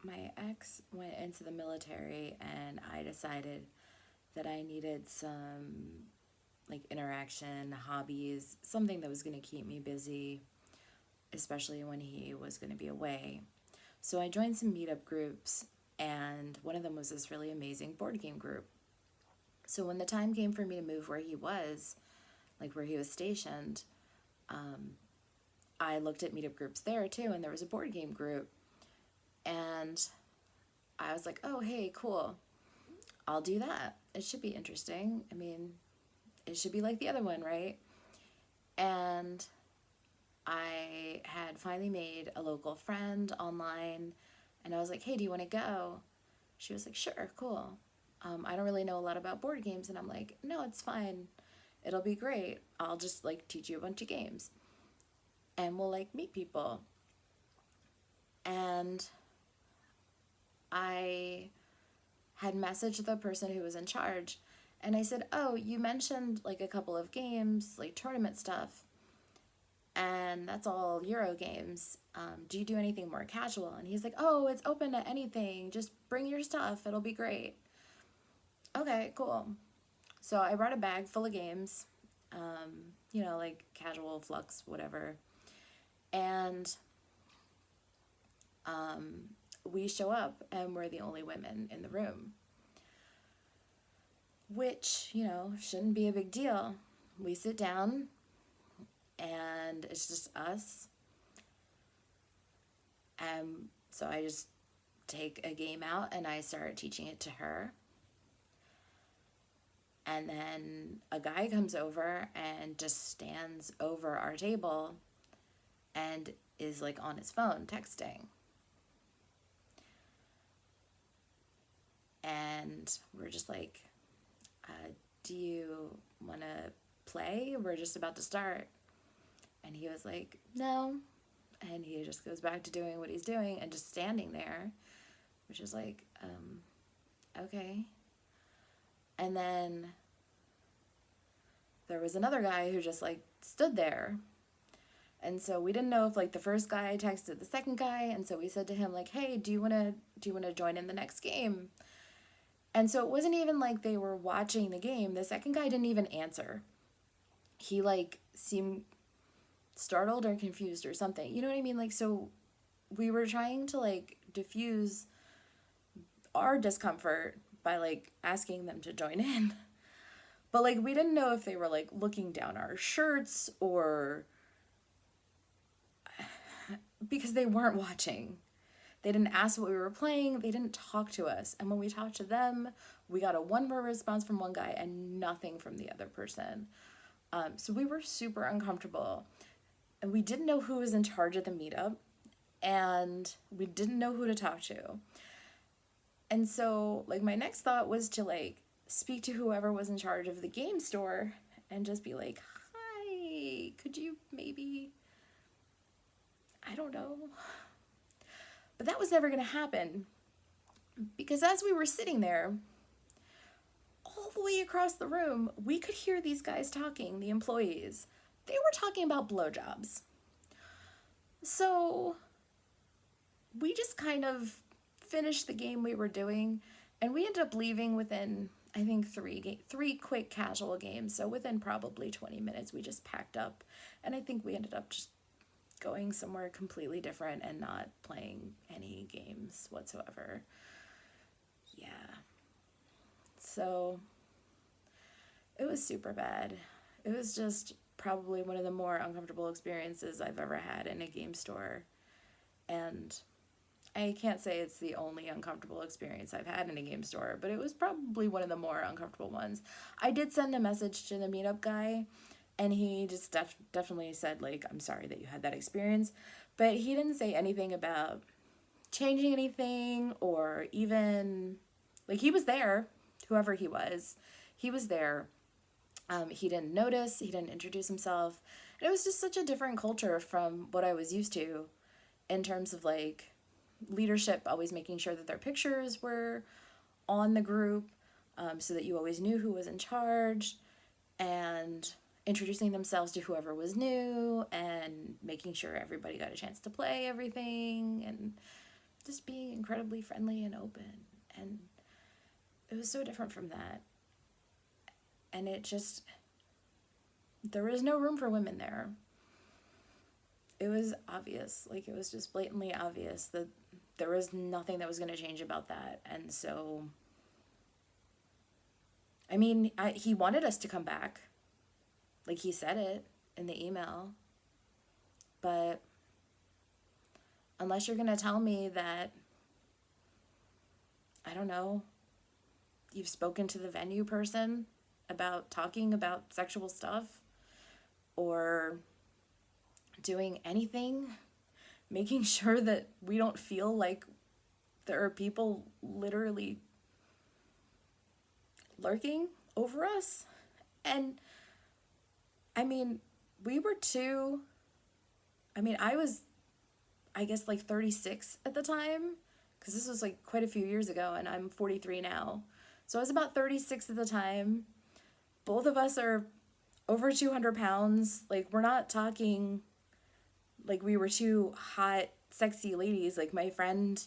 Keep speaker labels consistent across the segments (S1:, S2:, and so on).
S1: my ex went into the military, and I decided that I needed some like interaction, hobbies, something that was going to keep me busy, especially when he was going to be away. So I joined some meetup groups, and one of them was this really amazing board game group. So when the time came for me to move where he was, like where he was stationed, I looked at meetup groups there too, and there was a board game group. And I was like, oh, hey, cool. I'll do that. It should be interesting. I mean, it should be like the other one, right? And I had finally made a local friend online, and I was like, hey, do you want to go? She was like, sure, cool. I don't really know a lot about board games. And I'm like, no, it's fine. It'll be great. I'll just like teach you a bunch of games and we'll like meet people. And I had messaged the person who was in charge, and I said, oh, you mentioned like a couple of games, like tournament stuff, and that's all Euro games. Do you do anything more casual? And he's like, oh, it's open to anything. Just bring your stuff. It'll be great. Okay, cool. So I brought a bag full of games, like casual, flux, whatever. And we show up, and we're the only women in the room, which, shouldn't be a big deal. We sit down, and it's just us. So I just take a game out, and I start teaching it to her. And then a guy comes over and just stands over our table and is like on his phone texting. And we're just like, do you want to play? We're just about to start. And he was like, no. And he just goes back to doing what he's doing and just standing there, which is like, okay. And then there was another guy who just like stood there. And so we didn't know if like the first guy texted the second guy, and so we said to him like, hey, do you want to join in the next game? And so it wasn't even like they were watching the game. The second guy didn't even answer. He like seemed startled or confused or something. You know what I mean? Like, so we were trying to like diffuse our discomfort by like asking them to join in. But like we didn't know if they were like looking down our shirts, or because they weren't watching. They didn't ask what we were playing. They didn't talk to us. And when we talked to them, we got a one-word response from one guy and nothing from the other person. So we were super uncomfortable. And we didn't know who was in charge of the meetup. And we didn't know who to talk to. And so, like, my next thought was to, like, speak to whoever was in charge of the game store and just be like, hi, could you maybe, I don't know. But that was never going to happen, because as we were sitting there, all the way across the room, we could hear these guys talking, the employees. They were talking about blowjobs. So we just kind of finished the game we were doing, and we ended up leaving within, I think, three quick casual games. So within probably 20 minutes, we just packed up, and I think we ended up just going somewhere completely different and not playing any games whatsoever. Yeah. So it was super bad. It was just probably one of the more uncomfortable experiences I've ever had in a game store. And I can't say it's the only uncomfortable experience I've had in a game store, but it was probably one of the more uncomfortable ones. I did send a message to the meetup guy, and he just definitely said, like, I'm sorry that you had that experience. But he didn't say anything about changing anything, or even, like, he was there, whoever he was there. He didn't notice, he didn't introduce himself. And it was just such a different culture from what I was used to, in terms of, like, leadership always making sure that their pictures were on the group, so that you always knew who was in charge, and introducing themselves to whoever was new, and making sure everybody got a chance to play everything. And just being incredibly friendly and open. And it was so different from that. And it just, there was no room for women there. It was obvious, like it was just blatantly obvious that there was nothing that was going to change about that. And so, I mean, he wanted us to come back. Like he said it in the email. But unless you're going to tell me that, I don't know, you've spoken to the venue person about talking about sexual stuff or doing anything, making sure that we don't feel like there are people literally lurking over us. And I mean, we were I was, I guess, like 36 at the time, because this was like quite a few years ago, and I'm 43 now. So I was about 36 at the time. Both of us are over 200 pounds. Like, we're not talking like we were two hot, sexy ladies. Like, my friend,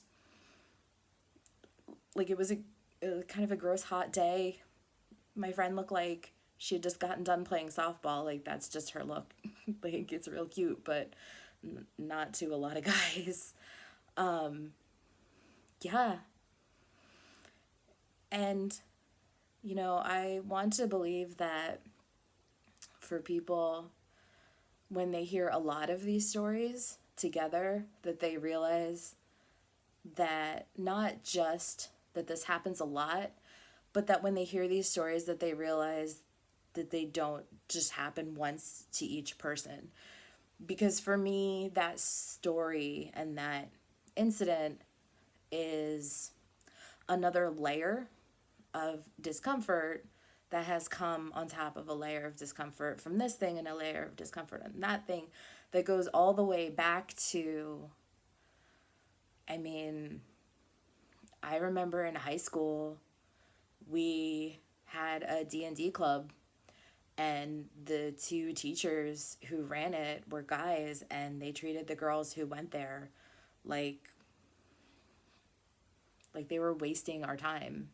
S1: like, it was a kind of a gross hot day. My friend looked like she had just gotten done playing softball. Like, that's just her look. Like, it's real cute, but not to a lot of guys. Yeah. And, you know, I want to believe that for people, when they hear a lot of these stories together, that they realize that not just that this happens a lot, but that when they hear these stories, that they realize that they don't just happen once to each person. Because for me, that story and that incident is another layer of discomfort that has come on top of a layer of discomfort from this thing and a layer of discomfort and that thing that goes all the way back to, I mean, I remember in high school, we had a D&D club, and the two teachers who ran it were guys, and they treated the girls who went there like they were wasting our time.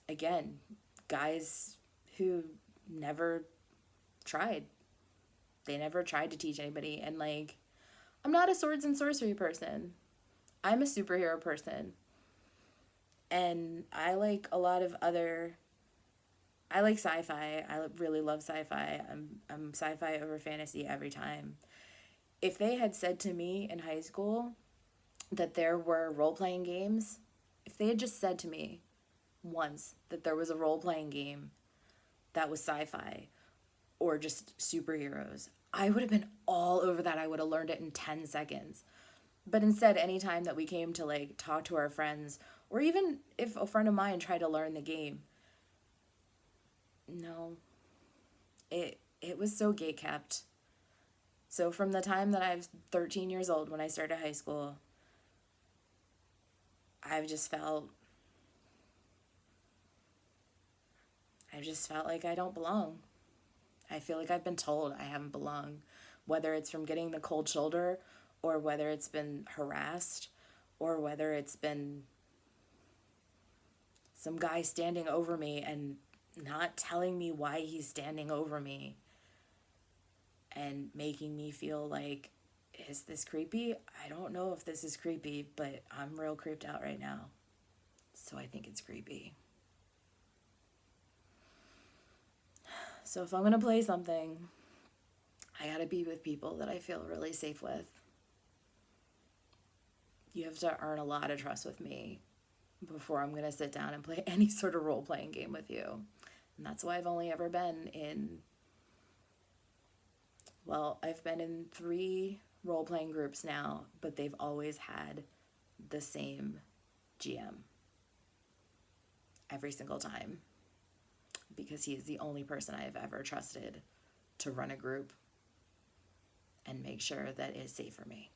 S1: Again, guys who never tried. They never tried to teach anybody. And, like, I'm not a swords and sorcery person. I'm a superhero person. And I like a lot of other... I like sci-fi. I really love sci-fi. I'm sci-fi over fantasy every time. If they had said to me in high school that there were role-playing games, if they had just said to me once that there was a role-playing game that was sci-fi or just superheroes, I would have been all over that. I would have learned it in 10 seconds. But instead, anytime that we came to, like, talk to our friends, or even if a friend of mine tried to learn the game, no, it was so gatekept. So from the time that I was 13 years old when I started high school, I've just felt like I don't belong. I feel like I've been told I haven't belonged, whether it's from getting the cold shoulder, or whether it's been harassed, or whether it's been some guy standing over me and not telling me why he's standing over me and making me feel like, is this creepy? I don't know if this is creepy, but I'm real creeped out right now. So I think it's creepy. So if I'm going to play something, I got to be with people that I feel really safe with. You have to earn a lot of trust with me before I'm going to sit down and play any sort of role-playing game with you. And that's why I've only ever been in, well, I've been in 3 role-playing groups now, but they've always had the same GM every single time, because he is the only person I've ever trusted to run a group and make sure that it's safe for me.